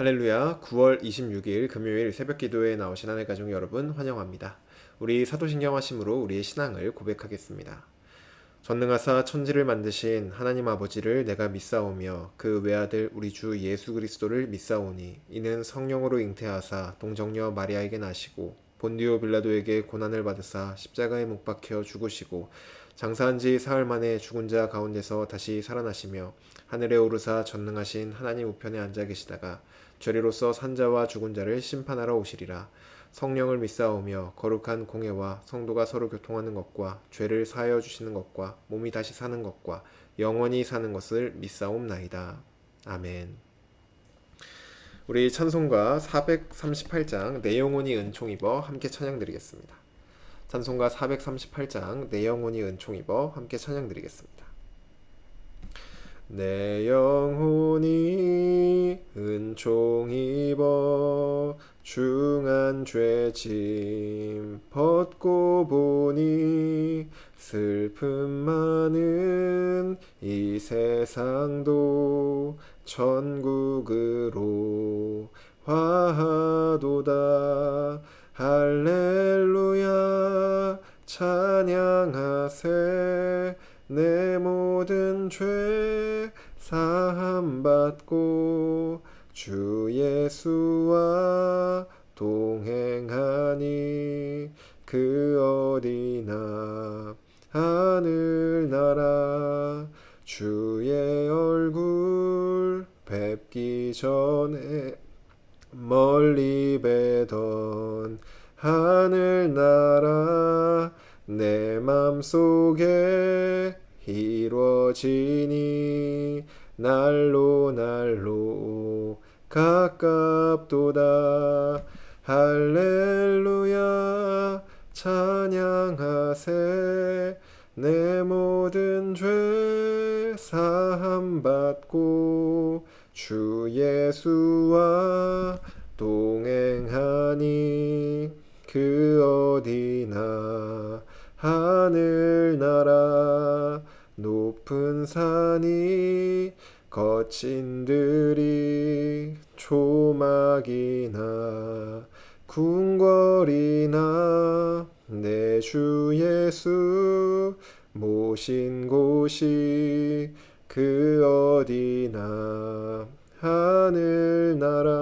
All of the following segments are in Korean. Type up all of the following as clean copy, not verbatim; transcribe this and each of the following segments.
할렐루야. 9월 26일 금요일 새벽 기도에 나오신 하늘 가족 여러분 환영합니다. 우리 사도신경 하심으로 우리의 신앙을 고백하겠습니다. 전능하사 천지를 만드신 하나님 아버지를 내가 믿사오며 그 외아들 우리 주 예수 그리스도를 믿사오니 이는 성령으로 잉태하사 동정녀 마리아에게 나시고 본디오 빌라도에게 고난을 받으사 십자가에 못 박혀 죽으시고 장사한 지 사흘 만에 죽은 자 가운데서 다시 살아나시며 하늘에 오르사 전능하신 하나님 우편에 앉아 계시다가 죄리로서 산자와 죽은 자를 심판하러 오시리라. 성령을 믿사오며 거룩한 공예와 성도가 서로 교통하는 것과 죄를 사하여 주시는 것과 몸이 다시 사는 것과 영원히 사는 것을 믿사옵나이다. 아멘. 우리 찬송가 438장 내 영혼이 은총 입어 함께 찬양 드리겠습니다. 찬송가 438장 내 영혼이 은총 입어 함께 찬양 드리겠습니다. 내 영혼이 은총 입어 중한 죄짐 벗고 보니 슬픔 많은 이 세상도 천국으로 화하도다. 할렐루야 찬양하세. 내 모든 죄 사함받고 주 예수와 동행하니 그 어디나 하늘나라 주의 얼굴 뵙기 전에 멀리 뵈던 하늘나라 내 맘속에 이루어지니 날로 가깝도다. 할렐루야 찬양하세. 내 모든 죄 사함받고 주 예수와 동행하니 그 어디나 하늘나라 높은 산이 거친 들이 조막이나 궁궐이나 내 주 예수 모신 곳이 그 어디나 하늘나라.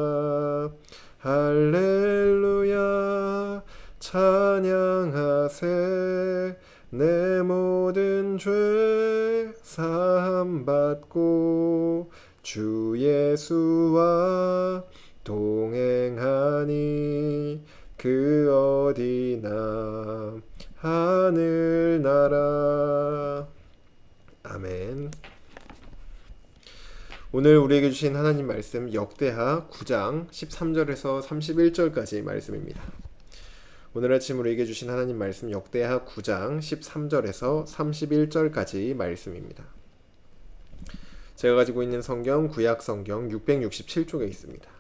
할렐루야 찬양하세. 내 모든 죄 사함받고 주 예수와 동행하니 그 어디나 하늘나라. 아멘. 오늘 우리에게 주신 하나님 말씀 역대하 9장 13절에서 31절까지 말씀입니다. 오늘 아침 우리에게 주신 하나님 말씀 역대하 9장 13절에서 31절까지 말씀입니다. 제가 가지고 있는 성경 구약 성경 667쪽에 있습니다.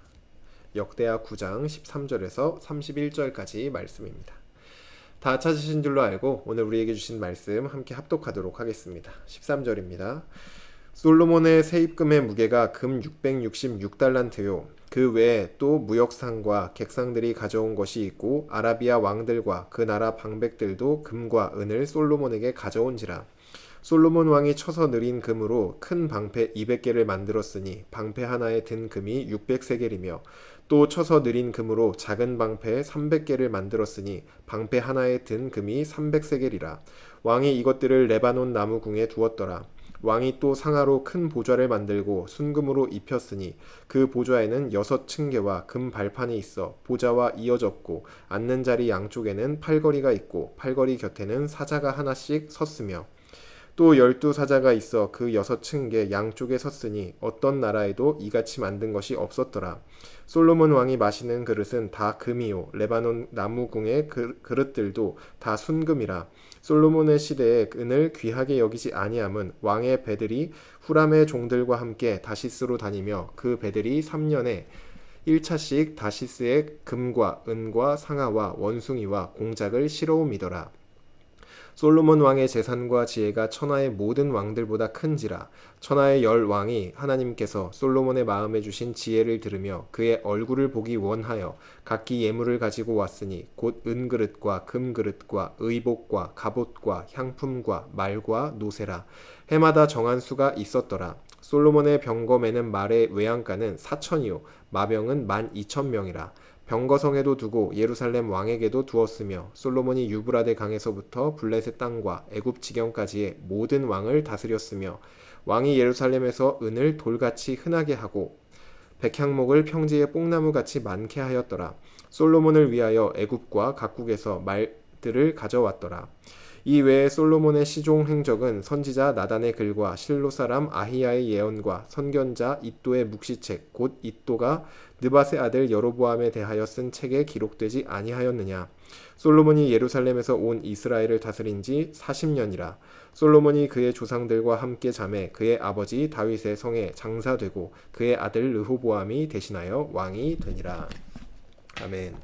역대하 9장 13절에서 31절까지 말씀입니다. 다 찾으신 줄로 알고 오늘 우리에게 주신 말씀 함께 합독하도록 하겠습니다. 13절입니다. 솔로몬의 세입금의 무게가 금 666달란트요. 그 외에 또 무역상과 객상들이 가져온 것이 있고 아라비아 왕들과 그 나라 방백들도 금과 은을 솔로몬에게 가져온지라. 솔로몬 왕이 쳐서 느린 금으로 큰 방패 200개를 만들었으니 방패 하나에 든 금이 600세겔이며 또 쳐서 느린 금으로 작은 방패 300개를 만들었으니 방패 하나에 든 금이 300세겔이라. 왕이 이것들을 레바논 나무궁에 두었더라. 왕이 또 상하로 큰 보좌를 만들고 순금으로 입혔으니 그 보좌에는 6층계와 금 발판이 있어 보좌와 이어졌고 앉는 자리 양쪽에는 팔걸이가 있고 팔걸이 곁에는 사자가 하나씩 섰으며 또 12사자가 있어 그 6층계 양쪽에 섰으니 어떤 나라에도 이같이 만든 것이 없었더라. 솔로몬 왕이 마시는 그릇은 다 금이요 레바논 나무궁의 그릇들도 다 순금이라. 솔로몬의 시대에 은을 귀하게 여기지 아니함은 왕의 배들이 후람의 종들과 함께 다시스로 다니며 그 배들이 3년에 1차씩 다시스의 금과 은과 상아와 원숭이와 공작을 실어옴이더라. 솔로몬 왕의 재산과 지혜가 천하의 모든 왕들보다 큰지라. 천하의 10왕이 하나님께서 솔로몬의 마음에 주신 지혜를 들으며 그의 얼굴을 보기 원하여 각기 예물을 가지고 왔으니 곧 은그릇과 금그릇과 의복과 갑옷과 향품과 말과 노새라. 해마다 정한 수가 있었더라. 솔로몬의 병거매는 말의 외양간은 4천이요 마병은 12,000명이라. 병거성에도 두고 예루살렘 왕에게도 두었으며 솔로몬이 유브라데 강에서부터 블레셋 땅과 애굽 지경까지의 모든 왕을 다스렸으며 왕이 예루살렘에서 은을 돌같이 흔하게 하고 백향목을 평지에 뽕나무같이 많게 하였더라. 솔로몬을 위하여 애굽과 각국에서 말들을 가져왔더라. 이 외에 솔로몬의 시종 행적은 선지자 나단의 글과 실로 사람 아히야의 예언과 선견자 id도의 묵시책 곧 id도가 느밧의 아들 여로보암에 대하여 쓴 책에 기록되지 아니하였느냐. 솔로몬이 예루살렘에서 온 이스라엘을 다스린 지 40년이라. 솔로몬이 그의 조상들과 함께 잠에 그의 아버지 다윗의 성에 장사되고 그의 아들 르호보암이 대신하여 왕이 되니라. 아멘.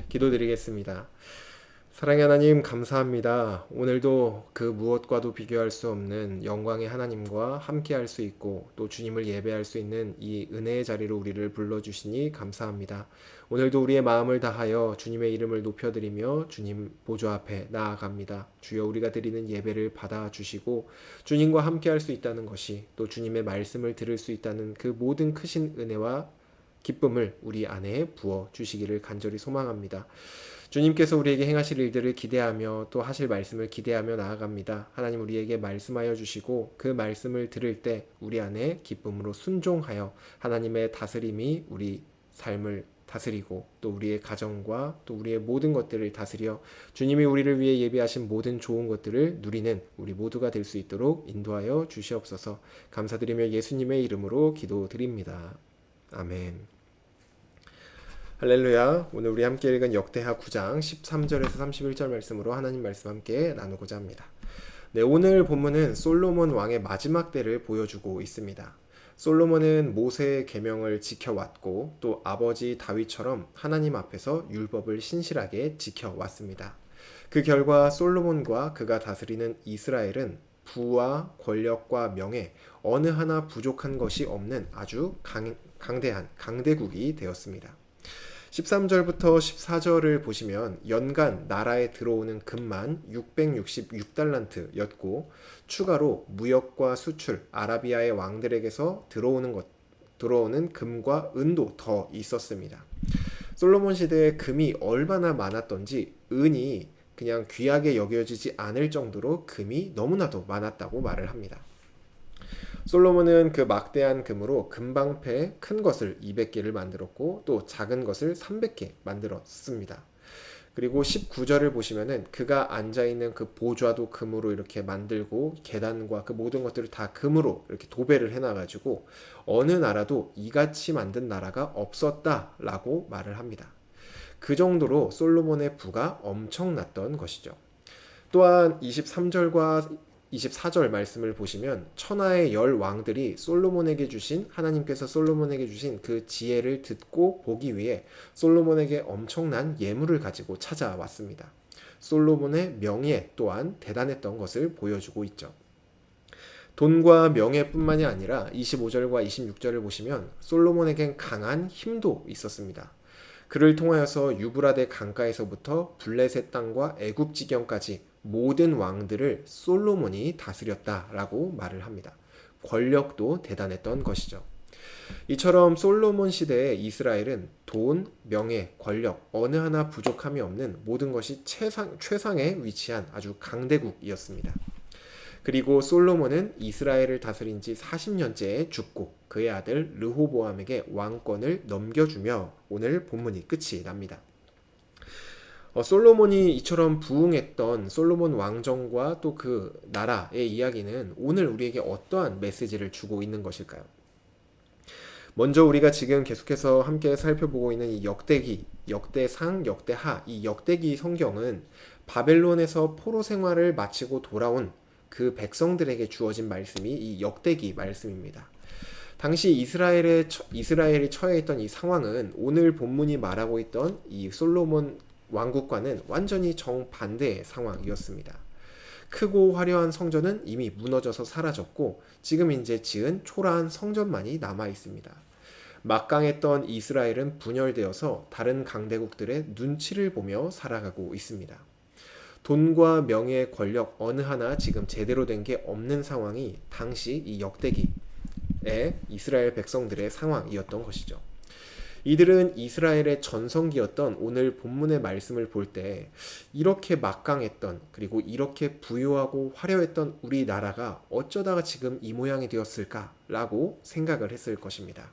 기도드리겠습니다. 사랑의 하나님 감사합니다. 오늘도 그 무엇과도 비교할 수 없는 영광의 하나님과 함께할 수 있고 또 주님을 예배할 수 있는 이 은혜의 자리로 우리를 불러주시니 감사합니다. 오늘도 우리의 마음을 다하여 주님의 이름을 높여드리며 주님 보좌 앞에 나아갑니다. 주여 우리가 드리는 예배를 받아주시고 주님과 함께할 수 있다는 것이 또 주님의 말씀을 들을 수 있다는 그 모든 크신 은혜와 기쁨을 우리 안에 부어 주시기를 간절히 소망합니다. 주님께서 우리에게 행하실 일들을 기대하며 또 하실 말씀을 기대하며 나아갑니다. 하나님 우리에게 말씀하여 주시고 그 말씀을 들을 때 우리 안에 기쁨으로 순종하여 하나님의 다스림이 우리 삶을 다스리고 또 우리의 가정과 또 우리의 모든 것들을 다스려 주님이 우리를 위해 예비하신 모든 좋은 것들을 누리는 우리 모두가 될 수 있도록 인도하여 주시옵소서. 감사드리며 예수님의 이름으로 기도드립니다. 아멘. 할렐루야. 오늘 우리 함께 읽은 역대하 9장 13절에서 31절 말씀으로 하나님 말씀 함께 나누고자 합니다. 네, 오늘 본문은 솔로몬 왕의 마지막 때를 보여주고 있습니다. 솔로몬은 모세의 계명을 지켜왔고 또 아버지 다윗처럼 하나님 앞에서 율법을 신실하게 지켜왔습니다. 그 결과 솔로몬과 그가 다스리는 이스라엘은 부와 권력과 명예 어느 하나 부족한 것이 없는 아주 강대한 강대국이 되었습니다. 13절부터 14절을 보시면 연간 나라에 들어오는 금만 666달란트였고 추가로 무역과 수출, 아라비아의 왕들에게서 들어오는 금과 은도 더 있었습니다. 솔로몬 시대에 금이 얼마나 많았던지 은이 그냥 귀하게 여겨지지 않을 정도로 금이 너무나도 많았다고 말을 합니다. 솔로몬은 그 막대한 금으로 금방패 큰 것을 200개를 만들었고 또 작은 것을 300개 만들었습니다. 그리고 19절을 보시면은 그가 앉아있는 그 보좌도 금으로 이렇게 만들고 계단과 그 모든 것들을 다 금으로 이렇게 도배를 해놔가지고 어느 나라도 이같이 만든 나라가 없었다라고 말을 합니다. 그 정도로 솔로몬의 부가 엄청났던 것이죠. 또한 23절과 24절 말씀을 보시면 천하의 10왕들이 하나님께서 솔로몬에게 주신 그 지혜를 듣고 보기 위해 솔로몬에게 엄청난 예물을 가지고 찾아왔습니다. 솔로몬의 명예 또한 대단했던 것을 보여주고 있죠. 돈과 명예뿐만이 아니라 25절과 26절을 보시면 솔로몬에겐 강한 힘도 있었습니다. 그를 통하여서 유브라데 강가에서부터 블레셋 땅과 애굽 지경까지 모든 왕들을 솔로몬이 다스렸다라고 말을 합니다. 권력도 대단했던 것이죠. 이처럼 솔로몬 시대의 이스라엘은 돈, 명예, 권력 어느 하나 부족함이 없는 모든 것이 최상에 위치한 아주 강대국이었습니다. 그리고 솔로몬은 이스라엘을 다스린 지 40년째에 죽고 그의 아들 르호보암에게 왕권을 넘겨주며 오늘 본문이 끝이 납니다. 솔로몬이 이처럼 부흥했던 솔로몬 왕정과 또 그 나라의 이야기는 오늘 우리에게 어떠한 메시지를 주고 있는 것일까요? 먼저 우리가 지금 계속해서 함께 살펴보고 있는 이 역대기, 역대상, 역대하, 이 역대기 성경은 바벨론에서 포로 생활을 마치고 돌아온 그 백성들에게 주어진 말씀이 이 역대기 말씀입니다. 당시 이스라엘이 처해 있던 이 상황은 오늘 본문이 말하고 있던 이 솔로몬 왕국과는 완전히 정반대의 상황이었습니다. 크고 화려한 성전은 이미 무너져서 사라졌고 지금 이제 지은 초라한 성전만이 남아 있습니다. 막강했던 이스라엘은 분열되어서 다른 강대국들의 눈치를 보며 살아가고 있습니다. 돈과 명예, 권력 어느 하나 지금 제대로 된 게 없는 상황이 당시 이 역대기의 이스라엘 백성들의 상황이었던 것이죠. 이들은 이스라엘의 전성기였던 오늘 본문의 말씀을 볼 때 이렇게 막강했던 그리고 이렇게 부유하고 화려했던 우리나라가 어쩌다가 지금 이 모양이 되었을까라고 생각을 했을 것입니다.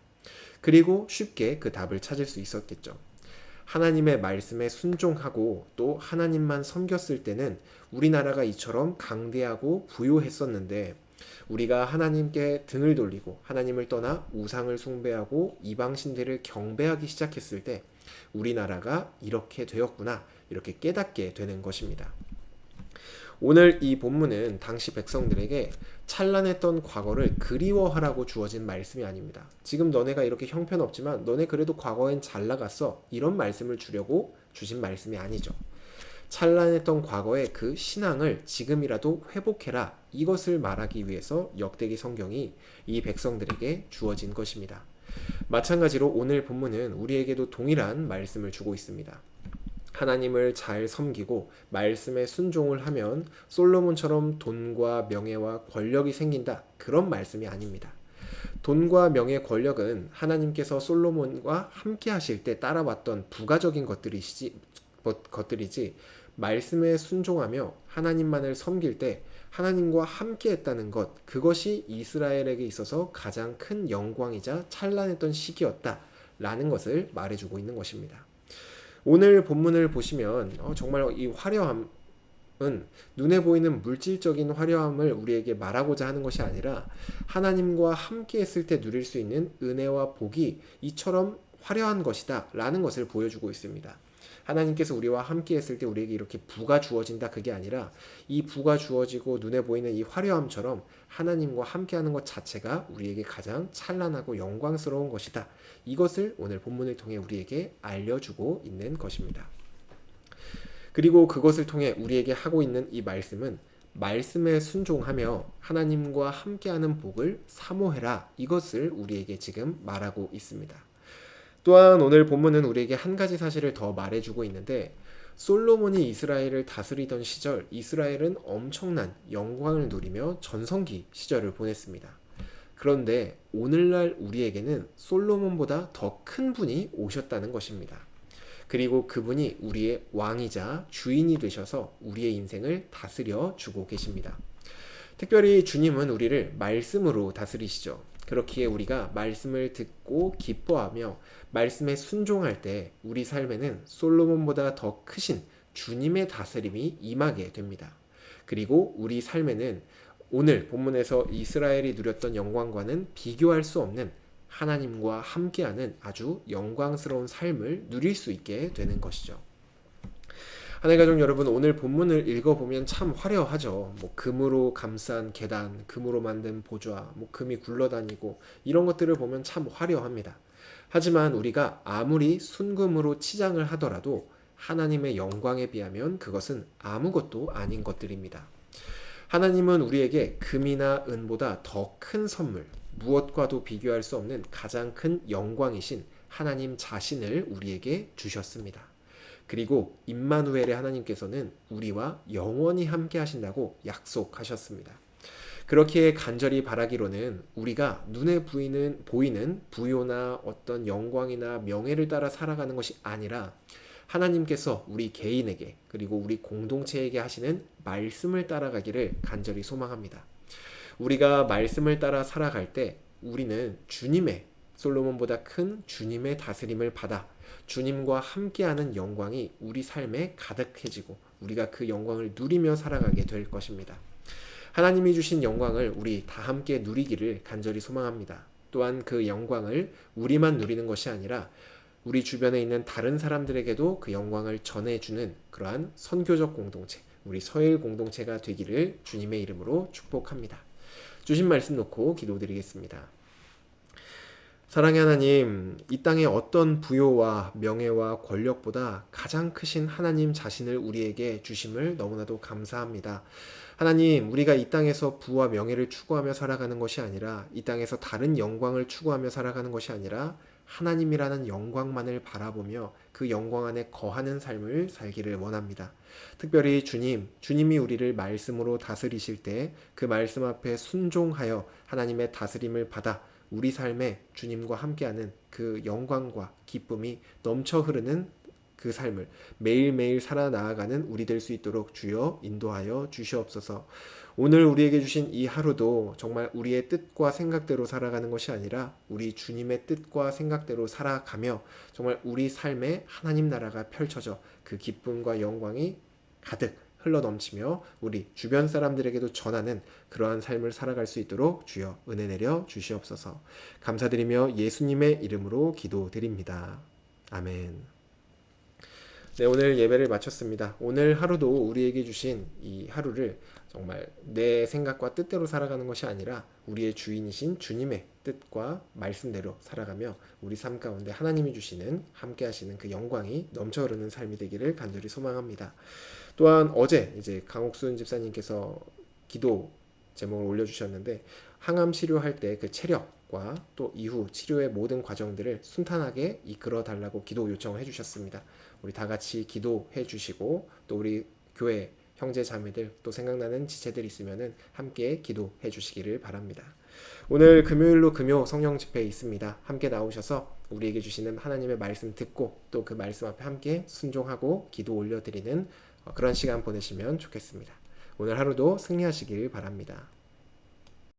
그리고 쉽게 그 답을 찾을 수 있었겠죠. 하나님의 말씀에 순종하고 또 하나님만 섬겼을 때는 우리나라가 이처럼 강대하고 부유했었는데 우리가 하나님께 등을 돌리고 하나님을 떠나 우상을 숭배하고 이방신들을 경배하기 시작했을 때 우리나라가 이렇게 되었구나 이렇게 깨닫게 되는 것입니다. 오늘 이 본문은 당시 백성들에게 찬란했던 과거를 그리워하라고 주어진 말씀이 아닙니다. 지금 너네가 이렇게 형편없지만 너네 그래도 과거엔 잘 나갔어 이런 말씀을 주려고 주신 말씀이 아니죠. 찬란했던 과거의 그 신앙을 지금이라도 회복해라 이것을 말하기 위해서 역대기 성경이 이 백성들에게 주어진 것입니다. 마찬가지로 오늘 본문은 우리에게도 동일한 말씀을 주고 있습니다. 하나님을 잘 섬기고 말씀에 순종을 하면 솔로몬처럼 돈과 명예와 권력이 생긴다 그런 말씀이 아닙니다. 돈과 명예, 권력은 하나님께서 솔로몬과 함께 하실 때 따라왔던 부가적인 것들이지 말씀에 순종하며 하나님만을 섬길 때 하나님과 함께 했다는 것 그것이 이스라엘에게 있어서 가장 큰 영광이자 찬란했던 시기였다라는 것을 말해주고 있는 것입니다. 오늘 본문을 보시면 정말 이 화려함은 눈에 보이는 물질적인 화려함을 우리에게 말하고자 하는 것이 아니라 하나님과 함께 했을 때 누릴 수 있는 은혜와 복이 이처럼 화려한 것이다 라는 것을 보여주고 있습니다. 하나님께서 우리와 함께 했을 때 우리에게 이렇게 부가 주어진다 그게 아니라 이 부가 주어지고 눈에 보이는 이 화려함처럼 하나님과 함께하는 것 자체가 우리에게 가장 찬란하고 영광스러운 것이다. 이것을 오늘 본문을 통해 우리에게 알려주고 있는 것입니다. 그리고 그것을 통해 우리에게 하고 있는 이 말씀은 말씀에 순종하며 하나님과 함께하는 복을 사모해라. 이것을 우리에게 지금 말하고 있습니다. 또한 오늘 본문은 우리에게 한 가지 사실을 더 말해주고 있는데 솔로몬이 이스라엘을 다스리던 시절 이스라엘은 엄청난 영광을 누리며 전성기 시절을 보냈습니다. 그런데 오늘날 우리에게는 솔로몬보다 더 큰 분이 오셨다는 것입니다. 그리고 그분이 우리의 왕이자 주인이 되셔서 우리의 인생을 다스려 주고 계십니다. 특별히 주님은 우리를 말씀으로 다스리시죠. 그렇기에 우리가 말씀을 듣고 기뻐하며 말씀에 순종할 때 우리 삶에는 솔로몬보다 더 크신 주님의 다스림이 임하게 됩니다. 그리고 우리 삶에는 오늘 본문에서 이스라엘이 누렸던 영광과는 비교할 수 없는 하나님과 함께하는 아주 영광스러운 삶을 누릴 수 있게 되는 것이죠. 하나님 가족 여러분, 오늘 본문을 읽어보면 참 화려하죠. 금으로 감싼 계단, 금으로 만든 보좌, 금이 굴러다니고 이런 것들을 보면 참 화려합니다. 하지만 우리가 아무리 순금으로 치장을 하더라도 하나님의 영광에 비하면 그것은 아무것도 아닌 것들입니다. 하나님은 우리에게 금이나 은보다 더 큰 선물, 무엇과도 비교할 수 없는 가장 큰 영광이신 하나님 자신을 우리에게 주셨습니다. 그리고 임마누엘의 하나님께서는 우리와 영원히 함께 하신다고 약속하셨습니다. 그렇기에 간절히 바라기로는 우리가 눈에 보이는 부요나 어떤 영광이나 명예를 따라 살아가는 것이 아니라 하나님께서 우리 개인에게 그리고 우리 공동체에게 하시는 말씀을 따라가기를 간절히 소망합니다. 우리가 말씀을 따라 살아갈 때 우리는 주님의 솔로몬보다 큰 주님의 다스림을 받아 주님과 함께하는 영광이 우리 삶에 가득해지고 우리가 그 영광을 누리며 살아가게 될 것입니다. 하나님이 주신 영광을 우리 다 함께 누리기를 간절히 소망합니다. 또한 그 영광을 우리만 누리는 것이 아니라 우리 주변에 있는 다른 사람들에게도 그 영광을 전해주는 그러한 선교적 공동체, 우리 서일 공동체가 되기를 주님의 이름으로 축복합니다. 주신 말씀 놓고 기도드리겠습니다. 사랑의 하나님, 이 땅의 어떤 부요와 명예와 권력보다 가장 크신 하나님 자신을 우리에게 주심을 너무나도 감사합니다. 하나님, 우리가 이 땅에서 부와 명예를 추구하며 살아가는 것이 아니라, 이 땅에서 다른 영광을 추구하며 살아가는 것이 아니라 하나님이라는 영광만을 바라보며 그 영광 안에 거하는 삶을 살기를 원합니다. 특별히 주님이 우리를 말씀으로 다스리실 때 그 말씀 앞에 순종하여 하나님의 다스림을 받아 우리 삶에 주님과 함께하는 그 영광과 기쁨이 넘쳐 흐르는 그 삶을 매일매일 살아나아가는 우리 될 수 있도록 주여 인도하여 주시옵소서. 오늘 우리에게 주신 이 하루도 정말 우리의 뜻과 생각대로 살아가는 것이 아니라 우리 주님의 뜻과 생각대로 살아가며 정말 우리 삶에 하나님 나라가 펼쳐져 그 기쁨과 영광이 가득 흘러 넘치며 우리 주변 사람들에게도 전하는 그러한 삶을 살아갈 수 있도록 주여 은혜 내려 주시옵소서. 감사드리며 예수님의 이름으로 기도드립니다. 아멘. 네, 오늘 예배를 마쳤습니다. 오늘 하루도 우리에게 주신 이 하루를 정말 내 생각과 뜻대로 살아가는 것이 아니라 우리의 주인이신 주님의 뜻과 말씀대로 살아가며 우리 삶 가운데 하나님이 주시는 함께 하시는 그 영광이 넘쳐 흐르는 삶이 되기를 간절히 소망합니다. 또한 어제 이제 강옥순 집사님께서 기도 제목을 올려주셨는데 항암 치료할 때 그 체력과 또 이후 치료의 모든 과정들을 순탄하게 이끌어 달라고 기도 요청을 해주셨습니다. 우리 다 같이 기도해 주시고 또 우리 교회 형제 자매들 또 생각나는 지체들 있으면은 함께 기도해 주시기를 바랍니다. 오늘 금요일로 금요 성령 집회 있습니다. 함께 나오셔서 우리에게 주시는 하나님의 말씀 듣고 또 그 말씀 앞에 함께 순종하고 기도 올려드리는 그런 시간 보내시면 좋겠습니다. 오늘 하루도 승리하시길 바랍니다.